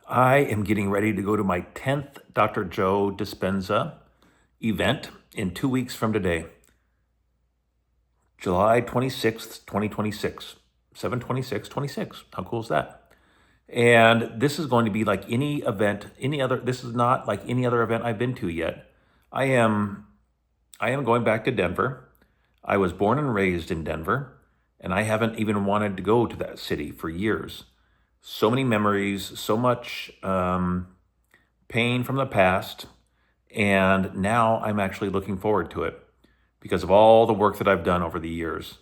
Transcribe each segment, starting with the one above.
I am getting ready to go to my 10th Dr. Joe Dispenza event in 2 weeks from today, July 26th, 2026, 7/26/26. How cool is that? And this is going to be like any event, this is not like any other event I've been to yet. I am going back to Denver. I was born and raised in Denver, and I haven't even wanted to go to that city for years. So many memories, so much pain from the past, and now I'm actually looking forward to it because of all the work that I've done over the years.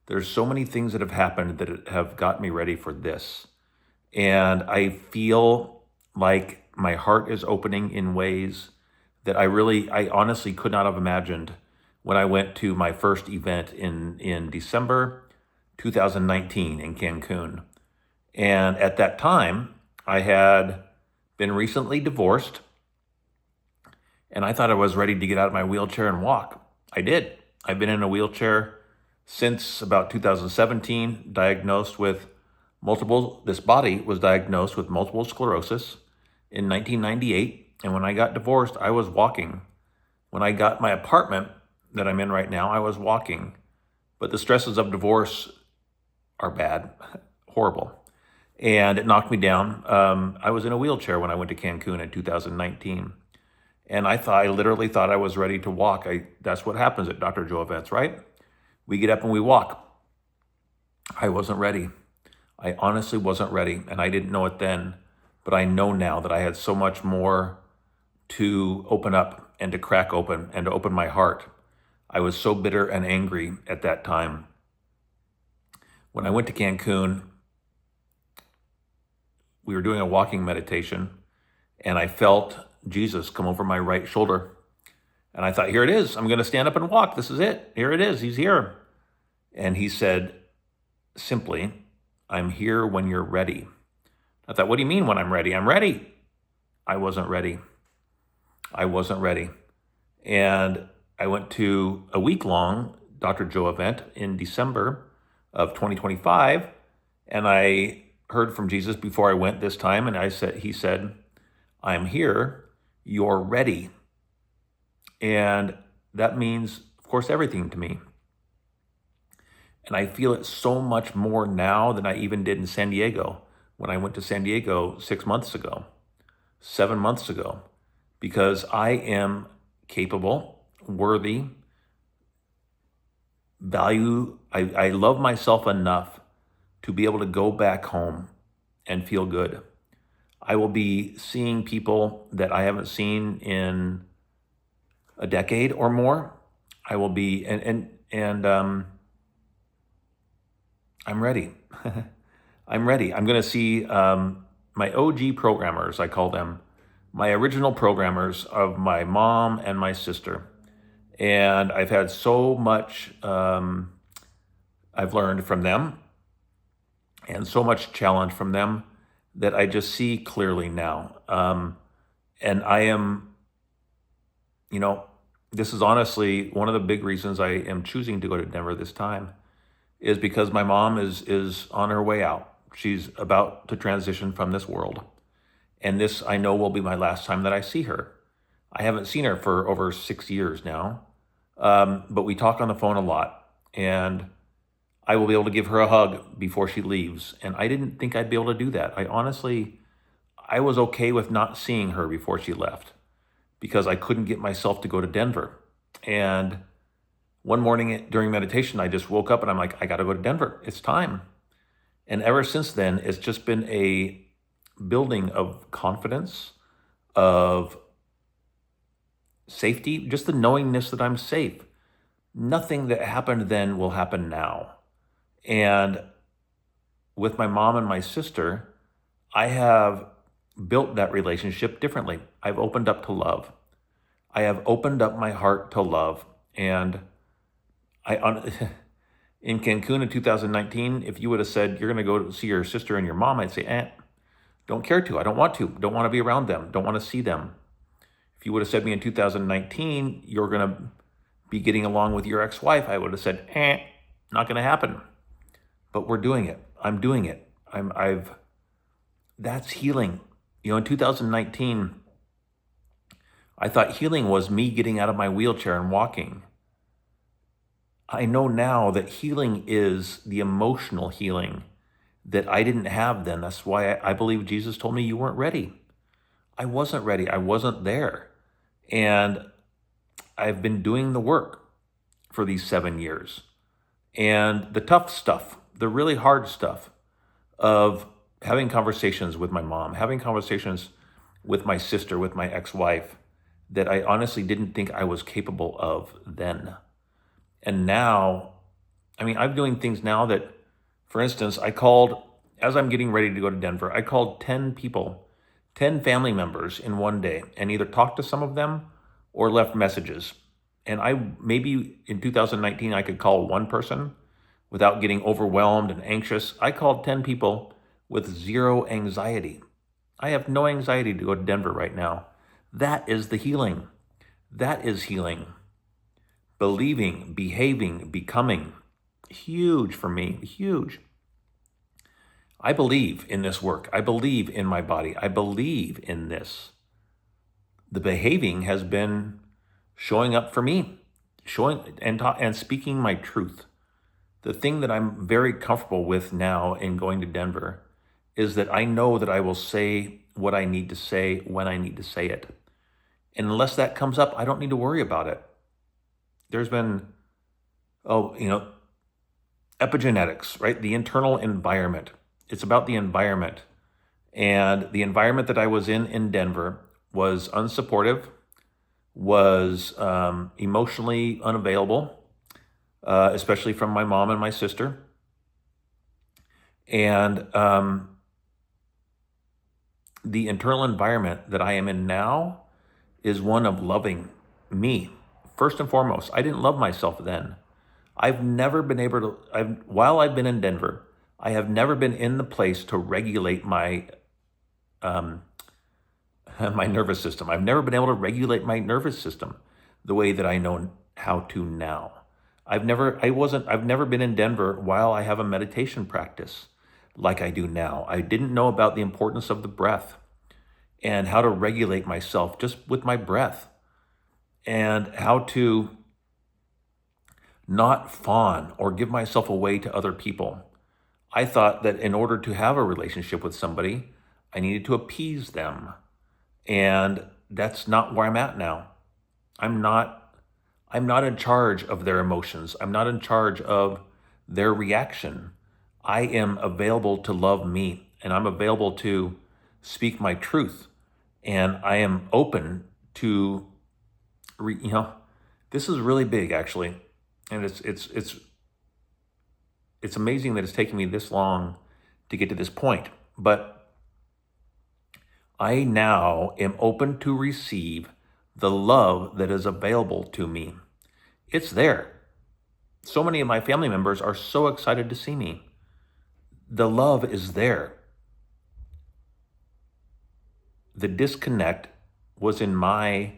There's so many things that have happened that have got me ready for this. And I feel like my heart is opening in ways that I honestly could not have imagined when I went to my first event in December 2019 in Cancun. And at that time, I had been recently divorced, and I thought I was ready to get out of my wheelchair and walk. I did. I've been in a wheelchair since about 2017, this body was diagnosed with multiple sclerosis in 1998. And when I got divorced, I was walking. When I got my apartment that I'm in right now, I was walking. But the stresses of divorce are bad, horrible. And it knocked me down. I was in a wheelchair when I went to Cancun in 2019. And I literally thought I was ready to walk. That's what happens at Dr. Joe events, right? We get up and we walk. I wasn't ready. I honestly wasn't ready, and I didn't know it then, but I know now that I had so much more to open up and to crack open and to open my heart. I was so bitter and angry at that time. When I went to Cancun, we were doing a walking meditation, and I felt Jesus come over my right shoulder. And I thought, here it is. I'm going to stand up and walk. This is it. Here it is. He's here. And he said, simply, I'm here when you're ready. I thought, what do you mean when I'm ready? I'm ready. I wasn't ready. I wasn't ready. And I went to a week-long Dr. Joe event in December of 2025, and I heard from Jesus before I went this time, and he said, I'm here, you're ready. And that means, of course, everything to me. And I feel it so much more now than I even did in San Diego when I went to San Diego 7 months ago, because I am capable, worthy, I love myself enough to be able to go back home and feel good. I will be seeing people that I haven't seen in a decade or more. I will be, I'm ready. I'm ready. I'm going to see my OG programmers, I call them, my original programmers of my mom and my sister. And I've had so much I've learned from them and so much challenge from them that I just see clearly now. And I am, this is honestly one of the big reasons I am choosing to go to Denver this time is because my mom is on her way out. She's about to transition from this world. And this, I know, will be my last time that I see her. I haven't seen her for over 6 years now, but we talk on the phone a lot. And I will be able to give her a hug before she leaves. And I didn't think I'd be able to do that. I was okay with not seeing her before she left because I couldn't get myself to go to Denver. And one morning during meditation, I just woke up and I'm like, I got to go to Denver. It's time. And ever since then, it's just been a building of confidence, of safety, just the knowingness that I'm safe. Nothing that happened then will happen now. And with my mom and my sister, I have built that relationship differently. I've opened up to love. I have opened up my heart to love. And in Cancun in 2019, if you would have said, you're going to go see your sister and your mom, I'd say, don't care to. I don't want to. Don't want to be around them. Don't want to see them. If you would have said to me in 2019, you're going to be getting along with your ex-wife, I would have said, not going to happen. But we're doing it. I'm doing it. That's healing. In 2019, I thought healing was me getting out of my wheelchair and walking. I know now that healing is the emotional healing that I didn't have then. That's why I believe Jesus told me you weren't ready. I wasn't ready. I wasn't there. And I've been doing the work for these 7 years. And the tough stuff, the really hard stuff of having conversations with my mom, having conversations with my sister, with my ex-wife, that I honestly didn't think I was capable of then. And now, I'm doing things now that, for instance, as I'm getting ready to go to Denver, I called 10 people, 10 family members in one day, and either talked to some of them or left messages. And maybe in 2019, I could call one person without getting overwhelmed and anxious. I called 10 people with zero anxiety. I have no anxiety to go to Denver right now. That is the healing. That is healing. Believing, behaving, becoming. Huge for me, huge. I believe in this work. I believe in my body. I believe in this. The behaving has been showing up for me, showing and speaking my truth. The thing that I'm very comfortable with now in going to Denver is that I know that I will say what I need to say when I need to say it. And unless that comes up, I don't need to worry about it. There's been, epigenetics, right? The internal environment. It's about the environment. And the environment that I was in Denver was unsupportive, was emotionally unavailable, especially from my mom and my sister. And the internal environment that I am in now is one of loving me. First and foremost, I didn't love myself then. I've never been able to, while I've been in Denver, I have never been in the place to regulate my my nervous system. I've never been able to regulate my nervous system the way that I know how to now. I've never been in Denver while I have a meditation practice like I do now. I didn't know about the importance of the breath and how to regulate myself just with my breath, and how to not fawn or give myself away to other people. I thought that in order to have a relationship with somebody, I needed to appease them. And that's not where I'm at now. I'm not in charge of their emotions. I'm not in charge of their reaction. I am available to love me, and I'm available to speak my truth. And I am open to, this is really big actually. And it's amazing that it's taken me this long to get to this point. But I now am open to receive the love that is available to me. It's there. So many of my family members are so excited to see me. The love is there. The disconnect was in my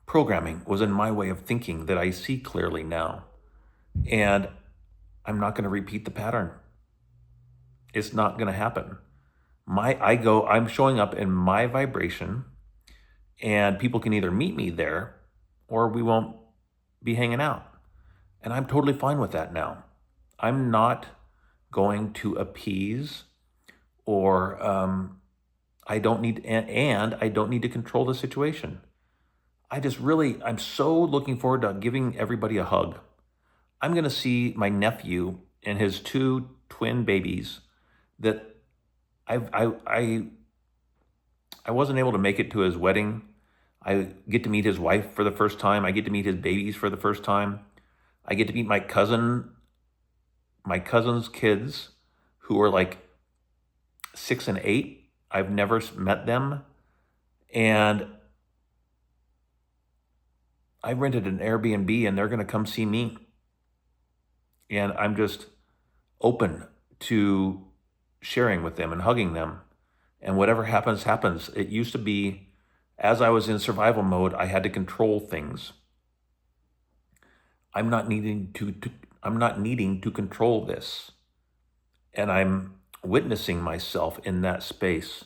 programming, was in my way of thinking that I see clearly now. And I'm not going to repeat the pattern. It's not going to happen. I'm showing up in my vibration, and people can either meet me there or we won't be hanging out. And I'm totally fine with that now. I'm not going to appease or I don't need to control the situation. I'm so looking forward to giving everybody a hug. I'm going to see my nephew and his 2 twin babies that I wasn't able to make it to his wedding. I get to meet his wife for the first time. I get to meet his babies for the first time. I get to meet my cousin's kids, who are like 6 and 8. I've never met them. And I rented an Airbnb, and they're going to come see me. And I'm just open to sharing with them and hugging them. And whatever happens, happens. It used to be, as I was in survival mode, I had to control things. I'm not needing to control this. And I'm witnessing myself in that space.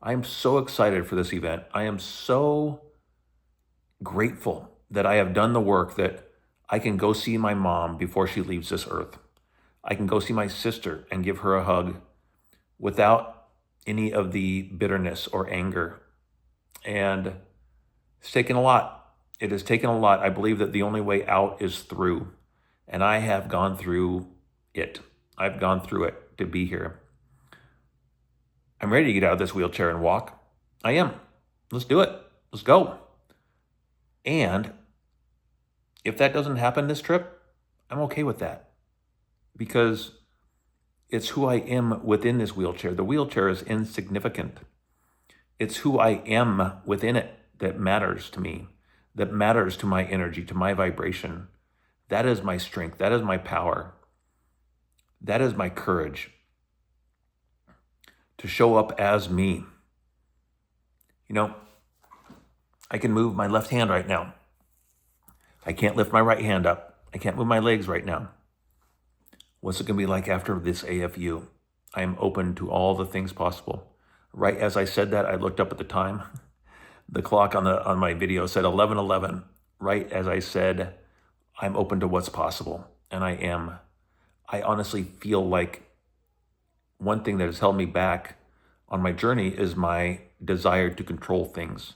I am so excited for this event. I am so grateful that I have done the work that I can go see my mom before she leaves this earth. I can go see my sister and give her a hug without any of the bitterness or anger. And it's taken a lot. It has taken a lot. I believe that the only way out is through. And I have gone through it. I've gone through it to be here. I'm ready to get out of this wheelchair and walk. I am. Let's do it. Let's go. And if that doesn't happen this trip, I'm okay with that, because it's who I am within this wheelchair. The wheelchair is insignificant. It's who I am within it that matters to me, that matters to my energy, to my vibration. That is my strength. That is my power. That is my courage to show up as me. You know, I can move my left hand right now. I can't lift my right hand up. I can't move my legs right now. What's it going to be like after this AFU? I am open to all the things possible. Right as I said that, I looked up at the time. The clock on my video said 11:11. Right as I said, I'm open to what's possible, and I am. I honestly feel like one thing that has held me back on my journey is my desire to control things.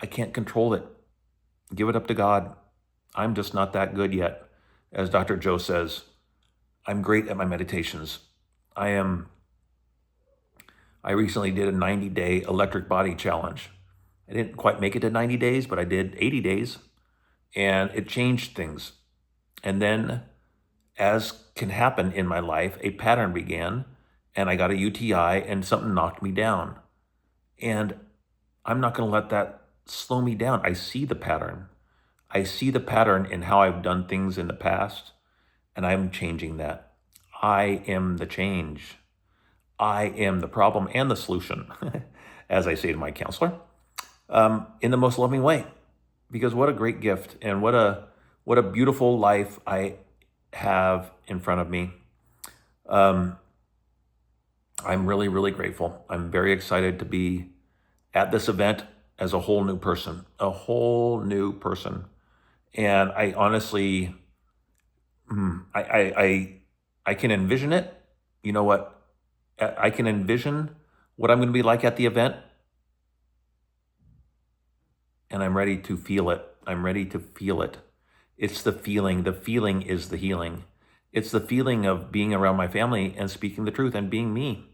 I can't control it. Give it up to God. I'm just not that good yet. As Dr. Joe says, I'm great at my meditations. I recently did a 90-day electric body challenge. I didn't quite make it to 90 days, but I did 80 days, and it changed things. And then, as can happen in my life, a pattern began, and I got a UTI, and something knocked me down. And I'm not going to let that slow me down. I see the pattern. I see the pattern in how I've done things in the past, and I'm changing that. I am the change. I am the problem and the solution, as I say to my counselor, in the most loving way. Because what a great gift, and what a beautiful life I have in front of me. I'm really, really grateful. I'm very excited to be at this event as a whole new person, And I honestly, I can envision it. You know what? I can envision what I'm going to be like at the event. And I'm ready to feel it. I'm ready to feel it. It's the feeling. The feeling is the healing. It's the feeling of being around my family and speaking the truth and being me.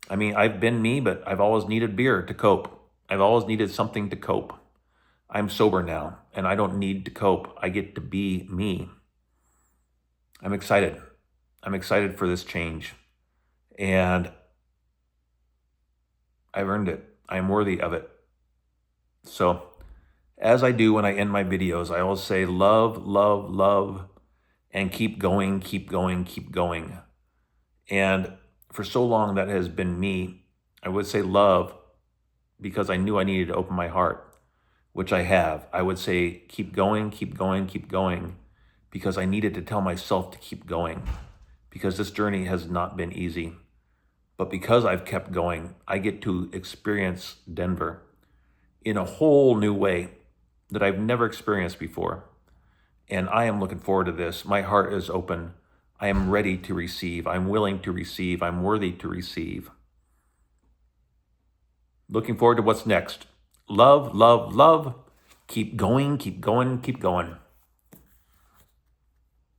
I mean, I've been me, but I've always needed beer to cope. I've always needed something to cope. I'm sober now, and I don't need to cope. I get to be me. I'm excited. I'm excited for this change. And I've earned it. I'm worthy of it. So, as I do when I end my videos, I always say love, love, love, and keep going, keep going, keep going. And for so long, that has been me. I would say love because I knew I needed to open my heart, which I have. I would say keep going, keep going, keep going, because I needed to tell myself to keep going, because this journey has not been easy. But because I've kept going, I get to experience Denver in a whole new way that I've never experienced before. And I am looking forward to this. My heart is open. I am ready to receive. I'm willing to receive. I'm worthy to receive. Looking forward to what's next. Love, love, love. Keep going, keep going, keep going.